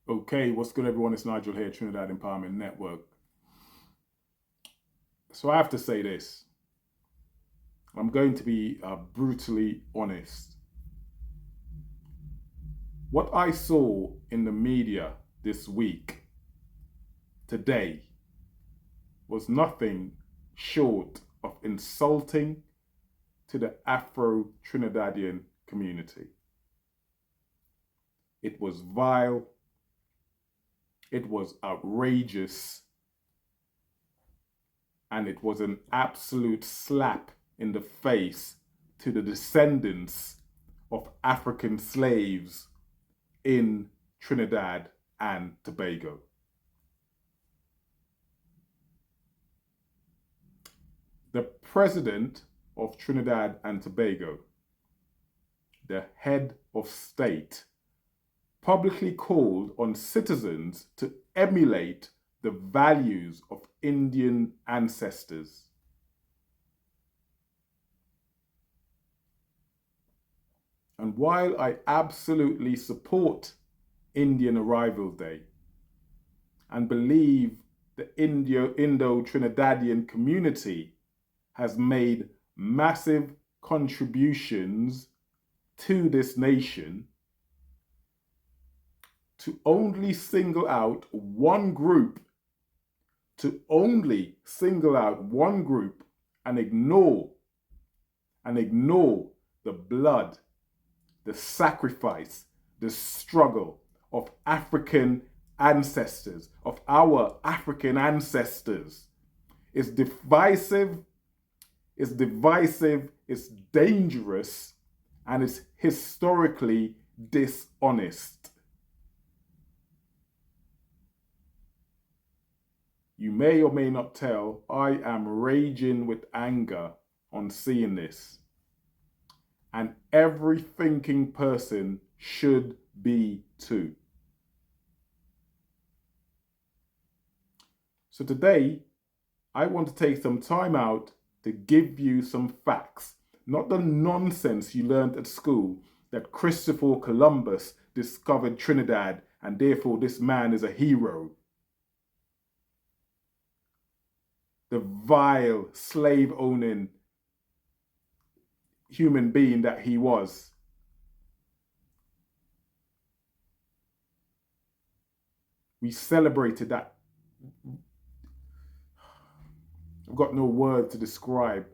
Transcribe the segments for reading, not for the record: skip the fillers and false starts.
Okay, what's good, everyone? It's Nigel here, Trinidad Empowerment Network. So I have to say this. I'm going to be brutally honest. What I saw in the media this week, today, was nothing short of insulting to the Afro-Trinidadian community. It was vile. It was outrageous. And it was an absolute slap in the face to the descendants of African slaves in Trinidad and Tobago. The president of Trinidad and Tobago, the head of state, publicly called on citizens to emulate the values of Indian ancestors. And while I absolutely support Indian Arrival Day and believe the Indo-Trinidadian community has made massive contributions to this nation, to only single out one group, and ignore the blood, the sacrifice, the struggle of African ancestors, of our African ancestors, is divisive, it's dangerous, and it's historically dishonest. You may or may not tell, I am raging with anger on seeing this. And every thinking person should be too. So today, I want to take some time out to give you some facts, not the nonsense you learned at school that Christopher Columbus discovered Trinidad and therefore this man is a hero. The vile slave-owning human being that he was. We celebrated that. I've got no word to describe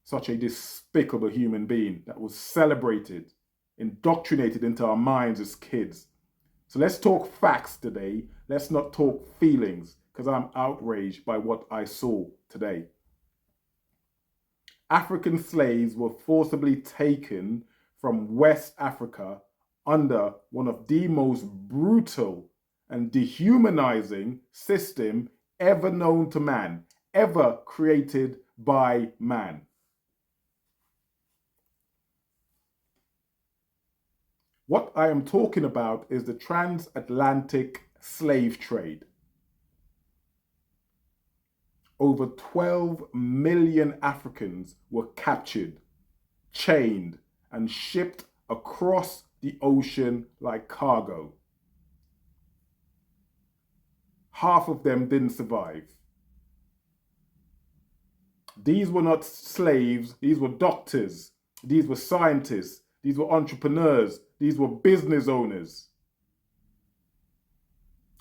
such a despicable human being that was celebrated, indoctrinated into our minds as kids. So let's talk facts today. Let's not talk feelings, because I'm outraged by what I saw today. African slaves were forcibly taken from West Africa under one of the most brutal and dehumanizing system ever known to man, ever created by man. What I am talking about is the Transatlantic Slave Trade. Over 12 million Africans were captured, chained, and shipped across the ocean like cargo. Half of them didn't survive. These were not slaves, these were doctors, these were scientists, these were entrepreneurs, these were business owners.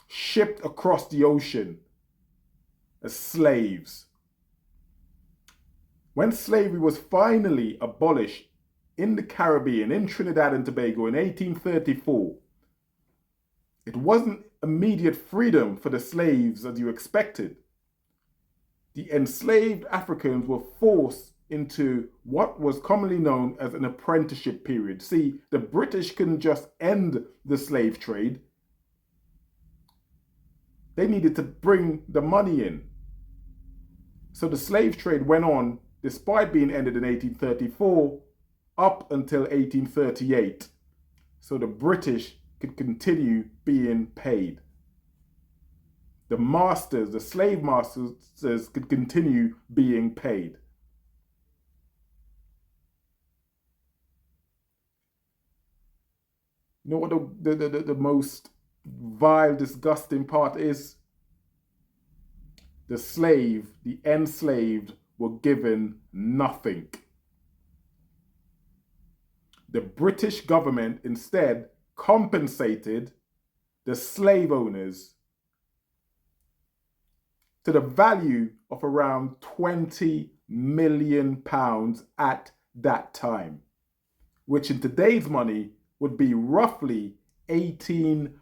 Shipped across the ocean as slaves. When slavery was finally abolished in the Caribbean, in Trinidad and Tobago in 1834, it wasn't immediate freedom for the slaves as you expected. The enslaved Africans were forced into what was commonly known as an apprenticeship period. See, the British couldn't just end the slave trade. They needed to bring the money in. So the slave trade went on, despite being ended in 1834, up until 1838. So the British could continue being paid. The masters, the slave masters, could continue being paid. You know what the most vile, disgusting part is? The slave, the enslaved, were given nothing. The British government instead compensated the slave owners to the value of around £20 million at that time, which in today's money would be roughly £18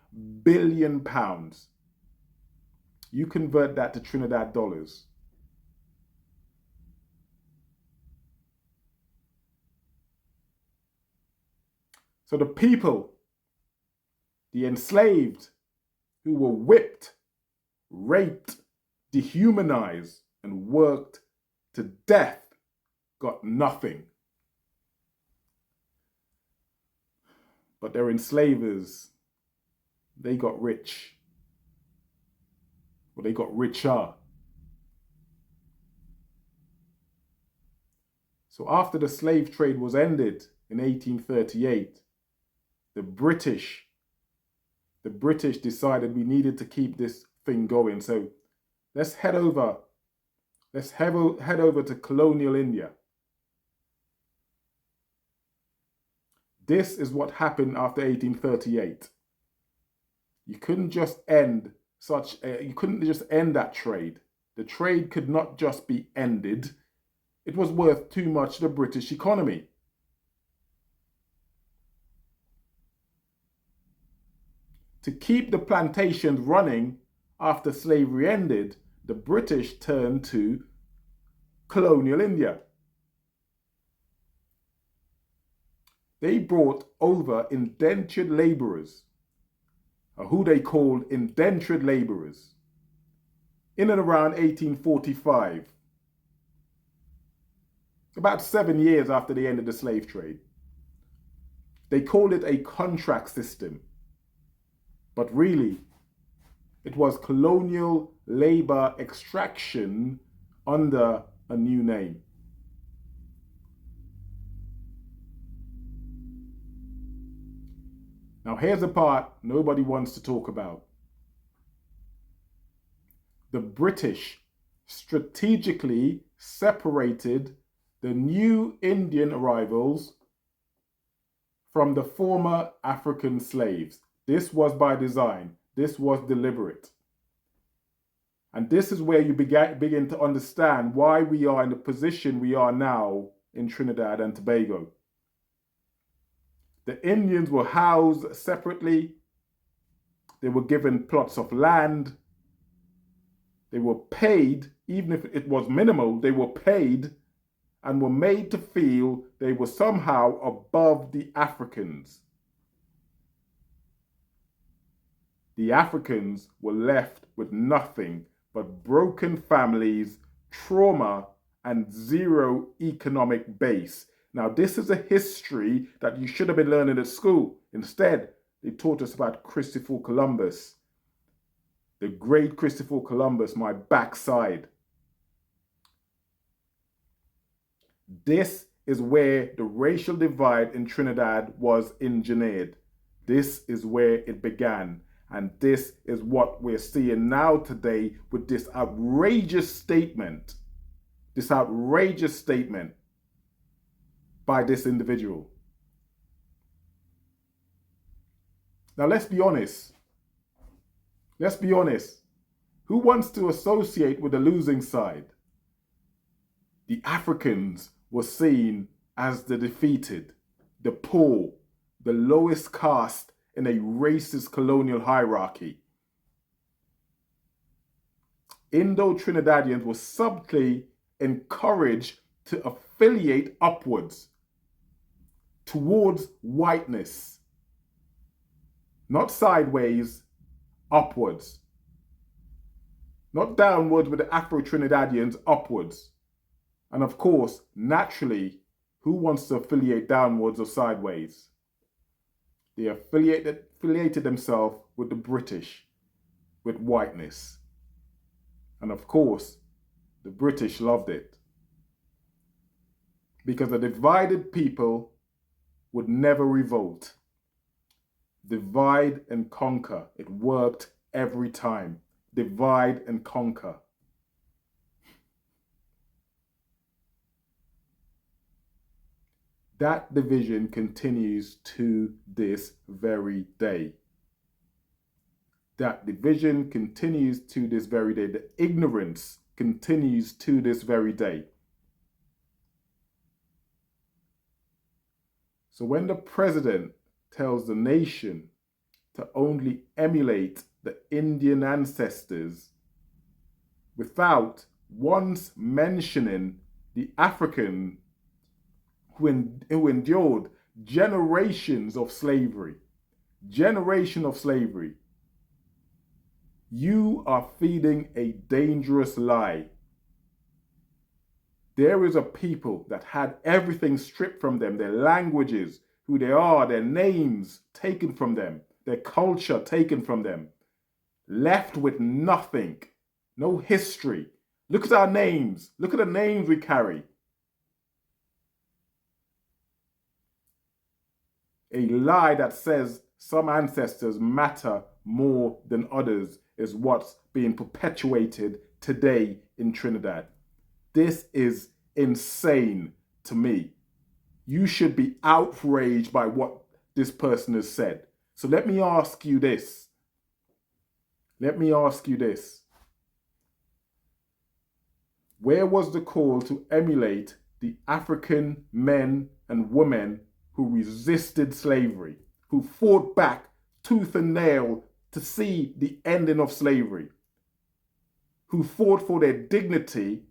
billion. You convert that to Trinidad dollars. So the people, the enslaved, who were whipped, raped, dehumanized, and worked to death, got nothing. But their enslavers, they got rich. Or they got richer. So after the slave trade was ended in 1838, the British decided we needed to keep this thing going. So let's head over to colonial India. This is what happened after 1838. You couldn't just end that trade. The trade could not just be ended. It was worth too much to the British economy. To keep the plantations running after slavery ended, the British turned to colonial India. They brought over indentured laborers, or who they called indentured laborers, in and around 1845, about 7 years after the end of the slave trade. They called it a contract system, but really, it was colonial labor extraction under a new name. Now here's a part nobody wants to talk about. The British strategically separated the new Indian arrivals from the former African slaves. This was by design. This was deliberate. And this is where you begin to understand why we are in the position we are now in Trinidad and Tobago. The Indians were housed separately. They were given plots of land. They were paid, even if it was minimal, they were paid and were made to feel they were somehow above the Africans. The Africans were left with nothing but broken families, trauma, and zero economic base. Now, this is a history that you should have been learning at school. Instead, they taught us about Christopher Columbus. The great Christopher Columbus, my backside. This is where the racial divide in Trinidad was engineered. This is where it began. And this is what we're seeing now today with this outrageous statement. This outrageous statement by this individual. Now let's be honest. Let's be honest. Who wants to associate with the losing side? The Africans were seen as the defeated, the poor, the lowest caste in a racist colonial hierarchy. Indo-Trinidadians were subtly encouraged to affiliate upwards towards whiteness, not sideways, upwards. Not downwards with the Afro-Trinidadians, upwards. And of course, naturally, who wants to affiliate downwards or sideways? They affiliated themselves with the British, with whiteness. And of course, the British loved it. Because a divided people would never revolt. Divide and conquer. It worked every time. Divide and conquer. That division continues to this very day. That division continues to this very day. The ignorance continues to this very day. So when the president tells the nation to only emulate the Indian ancestors without once mentioning the African who endured generations of slavery, you are feeding a dangerous lie. There is a people that had everything stripped from them, their languages, who they are, their names taken from them, their culture taken from them, left with nothing, no history. Look at our names. Look at the names we carry. A lie that says some ancestors matter more than others is what's being perpetuated today in Trinidad. This is insane to me. You should be outraged by what this person has said. So let me ask you this. Where was the call to emulate the African men and women who resisted slavery, who fought back tooth and nail to see the ending of slavery, who fought for their dignity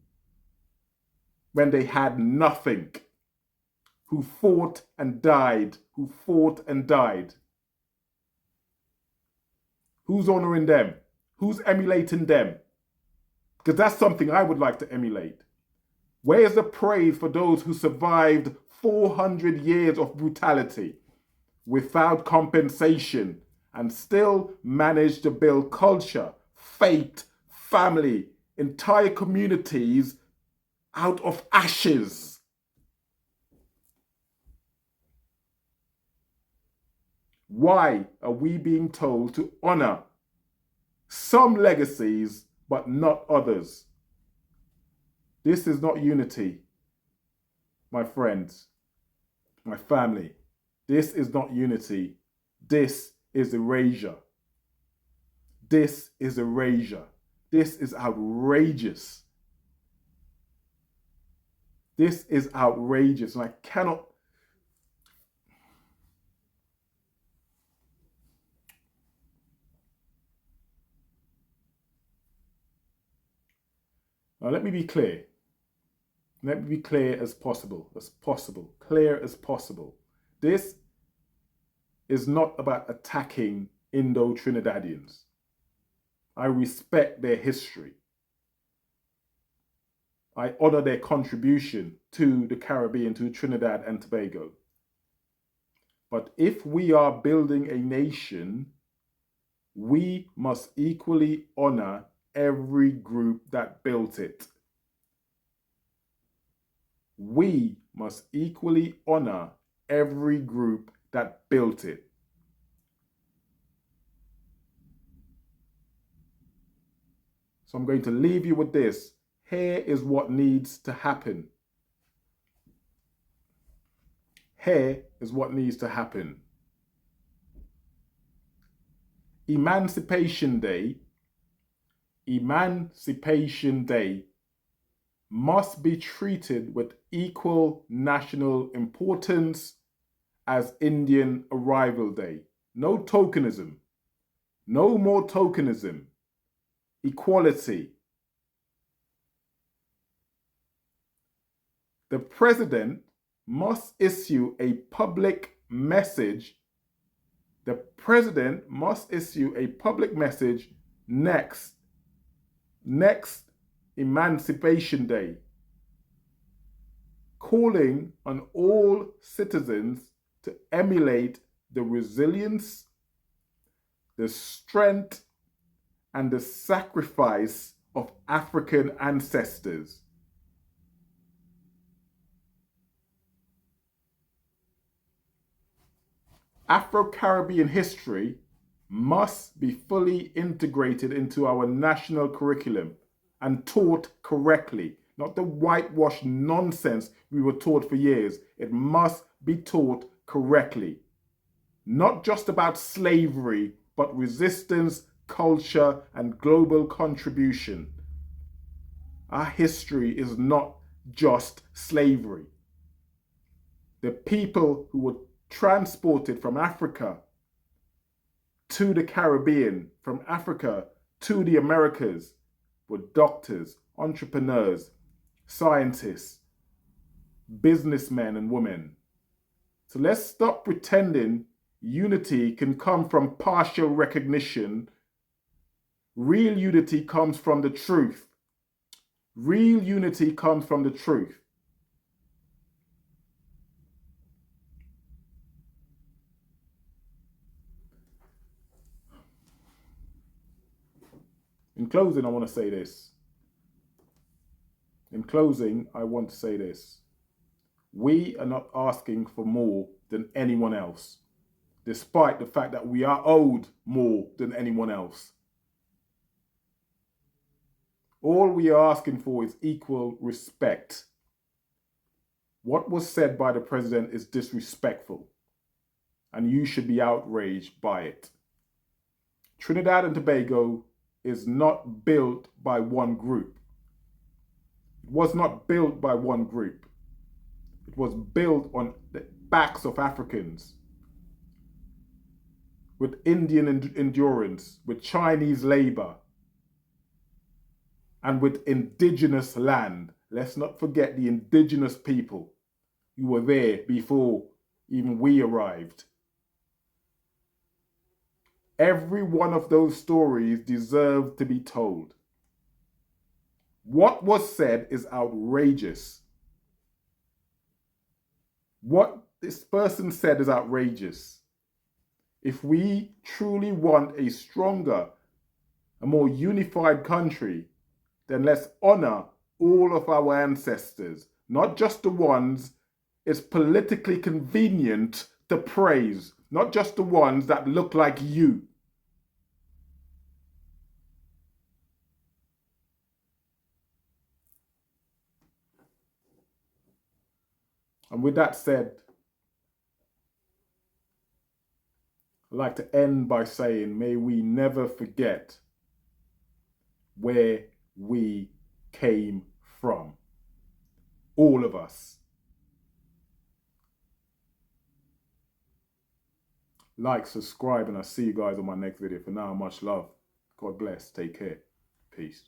when they had nothing, who fought and died, Who's honoring them? Who's emulating them? Because that's something I would like to emulate. Where's the praise for those who survived 400 years of brutality without compensation and still managed to build culture, faith, family, entire communities out of ashes? Why are we being told to honor some legacies but not others? This is not unity, my friends, my family. This is not unity. This is erasure. This is erasure. This is outrageous. This is outrageous, and I cannot. Now, let me be clear. Let me be clear as possible, clear as possible. This is not about attacking Indo-Trinidadians. I respect their history. I honor their contribution to the Caribbean, to Trinidad and Tobago. But if we are building a nation, we must equally honor every group that built it. We must equally honor every group that built it. So I'm going to leave you with this. Here is what needs to happen. Here is what needs to happen. Emancipation Day must be treated with equal national importance as Indian Arrival Day. No tokenism. No more tokenism. Equality. The president must issue a public message. The president must issue a public message next Emancipation Day, calling on all citizens to emulate the resilience, the strength, and the sacrifice of African ancestors. Afro-Caribbean history must be fully integrated into our national curriculum and taught correctly, not the whitewashed nonsense we were taught for years. It must be taught correctly. Not just about slavery, but resistance, culture, and global contribution. Our history is not just slavery. The people who were transported from Africa to the Caribbean, from Africa to the Americas, were doctors, entrepreneurs, scientists, businessmen and women. So let's stop pretending unity can come from partial recognition. Real unity comes from the truth. Real unity comes from the truth. In closing, I want to say this. We are not asking for more than anyone else, despite the fact that we are owed more than anyone else. All we are asking for is equal respect. What was said by the president is disrespectful, and you should be outraged by it. Trinidad and Tobago is not built by one group. It was not built by one group. It was built on the backs of Africans, with Indian endurance, with Chinese labor, and with indigenous land. Let's not forget the indigenous people who were there before even we arrived. Every one of those stories deserve to be told. What was said is outrageous. What this person said is outrageous. If we truly want a stronger, a more unified country, then let's honor all of our ancestors, not just the ones it's politically convenient to praise, not just the ones that look like you. And with that said, I'd like to end by saying, may we never forget where we came from. All of us. Like, subscribe, and I'll see you guys on my next video. For now, much love. God bless. Take care. Peace.